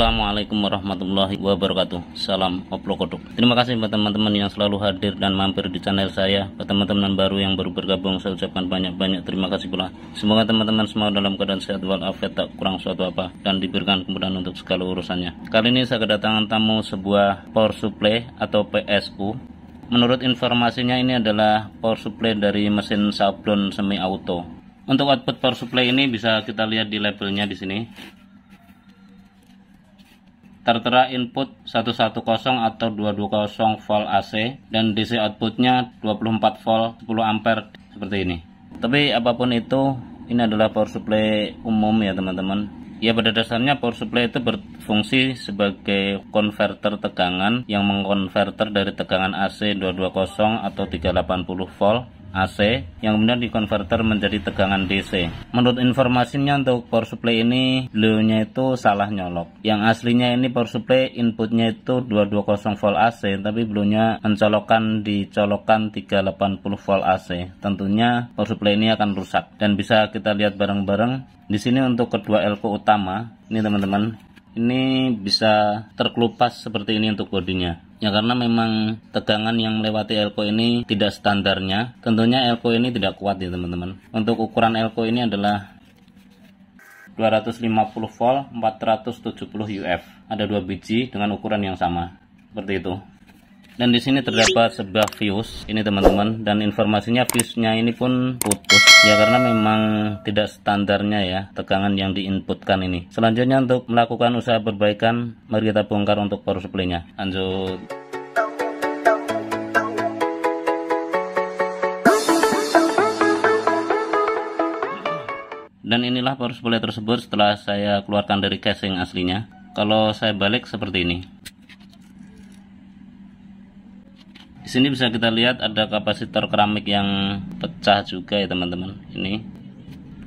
Assalamualaikum warahmatullahi wabarakatuh. Salam oplokodok. Terima kasih buat teman-teman yang selalu hadir dan mampir di channel saya. Buat teman-teman baru yang baru bergabung, saya ucapkan banyak-banyak terima kasih pula. Semoga teman-teman semua dalam keadaan sehat walafiat, tak kurang suatu apa, dan diberikan kemudahan untuk segala urusannya. Kali ini saya kedatangan tamu sebuah power supply atau PSU. Menurut informasinya ini adalah power supply dari mesin sablon semi auto. Untuk output power supply ini bisa kita lihat di labelnya di sini. Tertera input 110 atau 220 volt AC dan DC outputnya 24 volt 10 ampere seperti ini. Tapi apapun itu, ini adalah power supply umum ya teman-teman. Ya, pada dasarnya power supply itu berfungsi sebagai konverter tegangan yang mengkonverter dari tegangan AC 220 atau 380 volt AC yang kemudian dikonverter menjadi tegangan DC. Menurut informasinya untuk power supply ini, beliaunya itu salah nyolok. Yang aslinya ini power supply inputnya itu 220 volt AC, tapi beliaunya mencolokkan di colokan 380 volt AC. Tentunya power supply ini akan rusak dan bisa kita lihat bareng-bareng. Di sini untuk kedua elko utama, ini teman-teman, ini bisa terkelupas seperti ini untuk bodinya. Ya, karena memang tegangan yang melewati elko ini tidak standarnya. Tentunya elko ini tidak kuat ya teman-teman. Untuk ukuran elko ini adalah 250 volt 470 UF. Ada 2 biji dengan ukuran yang sama. Seperti itu. Dan di sini terdapat sebuah fuse ini teman-teman, dan informasinya fuse-nya ini pun putus ya karena memang tidak standarnya ya tegangan yang diinputkan ini. Selanjutnya untuk melakukan usaha perbaikan, mari kita bongkar untuk power supply-nya. Lanjut. Dan inilah power supply tersebut setelah saya keluarkan dari casing aslinya. Kalau saya balik seperti ini. Di sini bisa kita lihat ada kapasitor keramik yang pecah juga ya teman-teman. Ini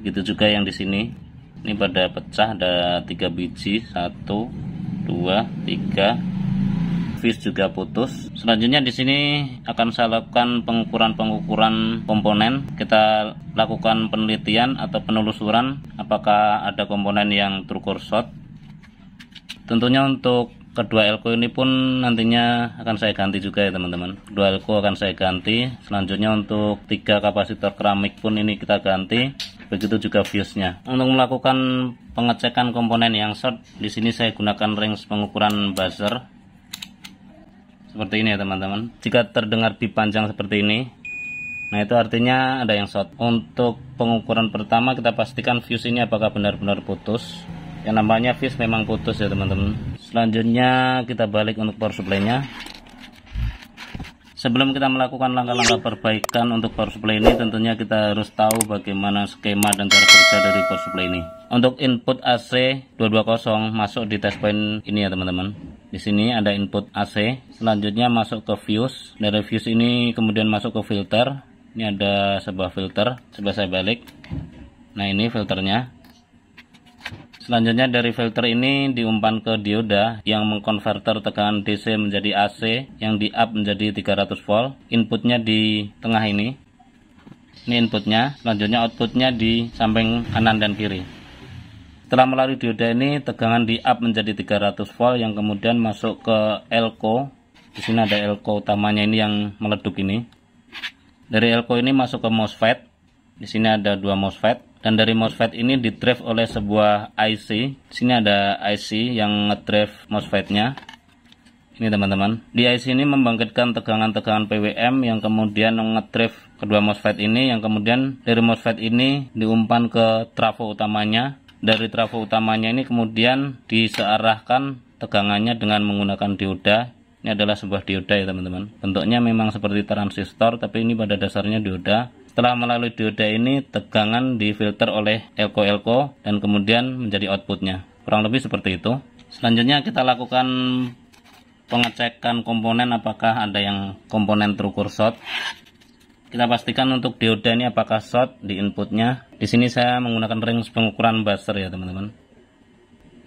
begitu juga yang di sini. Ini pada pecah, ada 3 biji, 1 2 3. Fuse juga putus. Selanjutnya di sini akan saya lakukan pengukuran komponen. Kita lakukan penelitian atau penelusuran apakah ada komponen yang terukur short. Tentunya untuk kedua elko ini pun nantinya akan saya ganti juga ya teman-teman. Kedua elko akan saya ganti. Selanjutnya untuk 3 kapasitor keramik pun ini kita ganti. Begitu juga fuse-nya. Untuk melakukan pengecekan komponen yang short, di sini saya gunakan range pengukuran buzzer. Seperti ini ya teman-teman. Jika terdengar bip panjang seperti ini, nah itu artinya ada yang short. Untuk pengukuran pertama kita pastikan fuse ini apakah benar-benar putus. Yang namanya fuse memang putus ya teman-teman. Selanjutnya kita balik untuk power supply-nya. Sebelum kita melakukan langkah-langkah perbaikan untuk power supply ini, tentunya kita harus tahu bagaimana skema dan cara kerja dari power supply ini. Untuk input AC 220 masuk di test point ini ya teman-teman. Di sini ada input AC, selanjutnya masuk ke fuse. Dari fuse ini kemudian masuk ke filter. Ini ada sebuah filter. Coba saya balik. Nah, ini filternya. Selanjutnya dari filter ini diumpan ke dioda yang mengkonverter tegangan DC menjadi AC yang di up menjadi 300 volt. Inputnya di tengah ini. Ini inputnya. Selanjutnya outputnya di samping kanan dan kiri. Setelah melalui dioda ini, tegangan di up menjadi 300 volt yang kemudian masuk ke elko. Di sini ada elko utamanya ini yang meleduk ini. Dari elko ini masuk ke MOSFET. Di sini ada 2 MOSFET. Dan dari MOSFET ini didrive oleh sebuah IC. Di sini ada IC yang ngedrive MOSFET-nya. Ini teman-teman. Di IC ini membangkitkan tegangan-tegangan PWM yang kemudian ngedrive kedua MOSFET ini. Yang kemudian dari MOSFET ini diumpan ke trafo utamanya. Dari trafo utamanya ini kemudian disearahkan tegangannya dengan menggunakan dioda. Ini adalah sebuah dioda ya teman-teman. Bentuknya memang seperti transistor, tapi ini pada dasarnya dioda. Setelah melalui dioda ini, tegangan difilter oleh elko-elko dan kemudian menjadi outputnya. Kurang lebih seperti itu. Selanjutnya kita lakukan pengecekan komponen apakah ada yang komponen terukur short. Kita pastikan untuk dioda ini apakah short di inputnya. Di sini saya menggunakan range pengukuran buzzer ya teman-teman.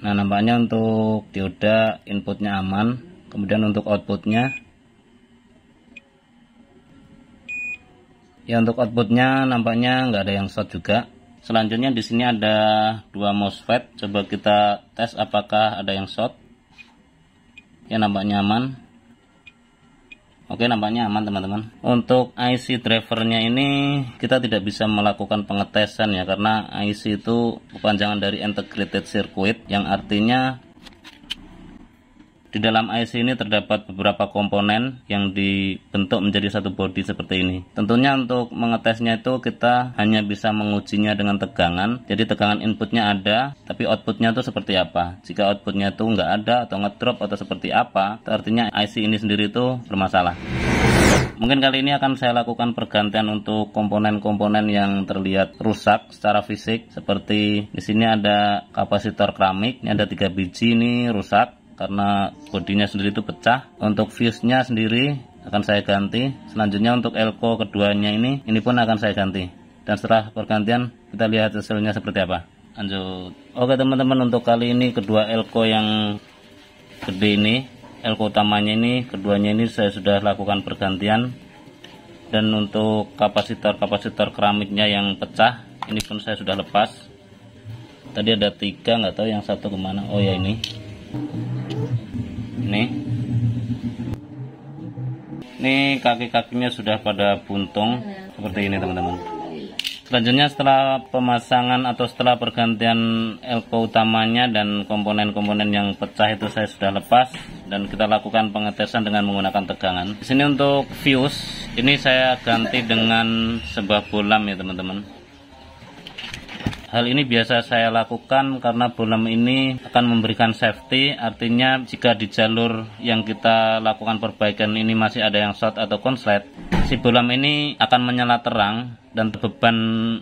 Nah, nampaknya untuk dioda inputnya aman. Kemudian untuk outputnya, ya untuk outputnya nampaknya nggak ada yang short juga. Selanjutnya di sini ada 2 MOSFET. Coba kita tes apakah ada yang short. Ya, nampaknya aman. Oke, nampaknya aman teman-teman. Untuk IC drivernya ini kita tidak bisa melakukan pengetesan ya, karena IC itu kepanjangan dari integrated circuit, yang artinya di dalam IC ini terdapat beberapa komponen yang dibentuk menjadi satu bodi seperti ini. Tentunya untuk mengetesnya itu kita hanya bisa mengujinya dengan tegangan. Jadi tegangan inputnya ada, tapi outputnya itu seperti apa. Jika outputnya itu nggak ada atau ngedrop atau seperti apa, itu artinya IC ini sendiri itu bermasalah. Mungkin kali ini akan saya lakukan pergantian untuk komponen-komponen yang terlihat rusak secara fisik. Seperti di sini ada kapasitor keramik, ini ada 3 biji, ini rusak karena bodinya sendiri itu pecah. Untuk fuse-nya sendiri akan saya ganti. Selanjutnya untuk elko keduanya ini pun akan saya ganti. Dan setelah pergantian kita lihat hasilnya seperti apa. Lanjut. Oke teman-teman, untuk kali ini kedua elko yang gede ini, elko utamanya ini, keduanya ini saya sudah lakukan pergantian. Dan untuk kapasitor keramiknya yang pecah, ini pun saya sudah lepas. Tadi ada 3, nggak tahu yang satu kemana. Oh ya, ini kaki-kakinya sudah pada buntung seperti ini teman-teman. Selanjutnya setelah pemasangan atau setelah pergantian elko utamanya dan komponen-komponen yang pecah itu saya sudah lepas, dan kita lakukan pengetesan dengan menggunakan tegangan. Di sini untuk fuse ini saya ganti dengan sebuah bolam ya teman-teman. Hal ini biasa saya lakukan karena bolam ini akan memberikan safety, artinya jika di jalur yang kita lakukan perbaikan ini masih ada yang short atau konslet, si bolam ini akan menyala terang dan beban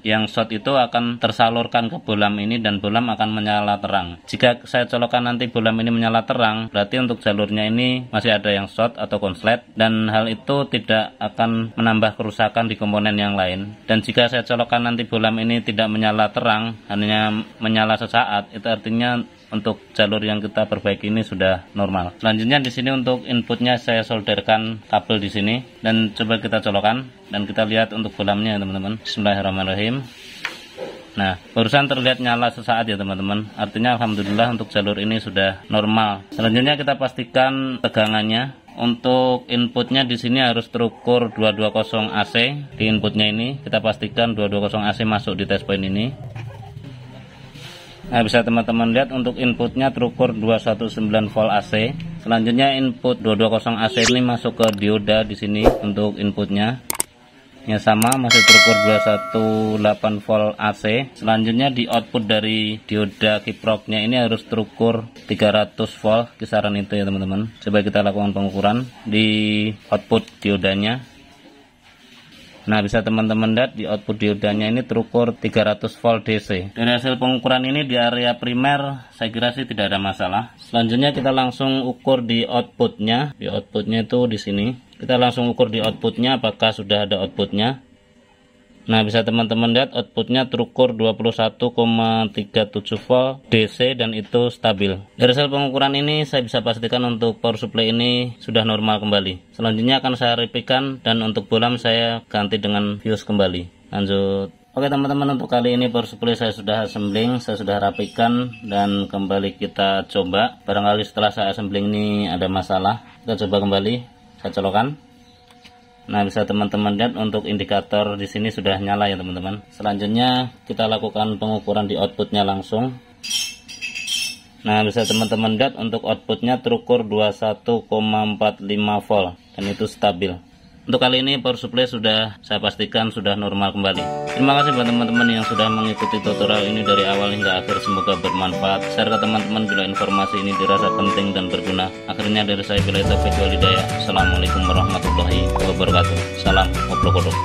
yang short itu akan tersalurkan ke bolam ini dan bolam akan menyala terang. Jika saya colokkan nanti bolam ini menyala terang, berarti untuk jalurnya ini masih ada yang short atau konslet, dan hal itu tidak akan menambah kerusakan di komponen yang lain. Dan jika saya colokkan nanti bolam ini tidak menyala terang, hanya menyala sesaat, itu artinya untuk jalur yang kita perbaiki ini sudah normal. Selanjutnya di sini untuk inputnya saya solderkan kabel di sini dan coba kita colokkan dan kita lihat untuk bolamnya ya teman-teman. Bismillahirrahmanirrahim. Nah, barusan terlihat nyala sesaat ya teman-teman. Artinya alhamdulillah untuk jalur ini sudah normal. Selanjutnya kita pastikan tegangannya. Untuk inputnya di sini harus terukur 220 AC di inputnya ini. Kita pastikan 220 AC masuk di test point ini. Nah, bisa teman-teman lihat untuk inputnya terukur 219 volt AC. Selanjutnya input 220 AC ini masuk ke dioda di sini untuk inputnya. Ya sama, masih terukur 218 volt AC. Selanjutnya di output dari dioda kiproknya ini harus terukur 300 volt, kisaran itu ya teman-teman. Coba kita lakukan pengukuran di output diodanya. Nah, bisa teman-teman lihat di output diodanya ini terukur 300 volt DC. Dari hasil pengukuran ini di area primer saya kira sih tidak ada masalah. Selanjutnya kita langsung ukur di outputnya. Di outputnya itu di sini. Kita langsung ukur di outputnya apakah sudah ada outputnya. Nah, bisa teman-teman lihat outputnya terukur 21,37 volt DC dan itu stabil. Dari hasil pengukuran ini saya bisa pastikan untuk power supply ini sudah normal kembali. Selanjutnya akan saya repikan dan untuk bolam saya ganti dengan fuse kembali. Lanjut. Oke teman-teman, untuk kali ini power supply saya sudah assembling, saya sudah rapikan dan kembali kita coba. Barangkali setelah saya assembling ini ada masalah, kita coba kembali. Saya colokkan. Nah, bisa teman-teman lihat untuk indikator di sini sudah nyala ya teman-teman. Selanjutnya kita lakukan pengukuran di outputnya langsung. Nah, bisa teman-teman lihat untuk outputnya terukur 21,45 volt dan itu stabil. Untuk kali ini power supply sudah saya pastikan sudah normal kembali. Terima kasih buat teman-teman yang sudah mengikuti tutorial ini dari awal hingga akhir. Semoga bermanfaat. Share ke teman-teman bila informasi ini dirasa penting dan berguna. Akhirnya dari saya Bila Taufik Walhidayah. Assalamualaikum warahmatullahi wabarakatuh. Salam Ngoplo Kodok.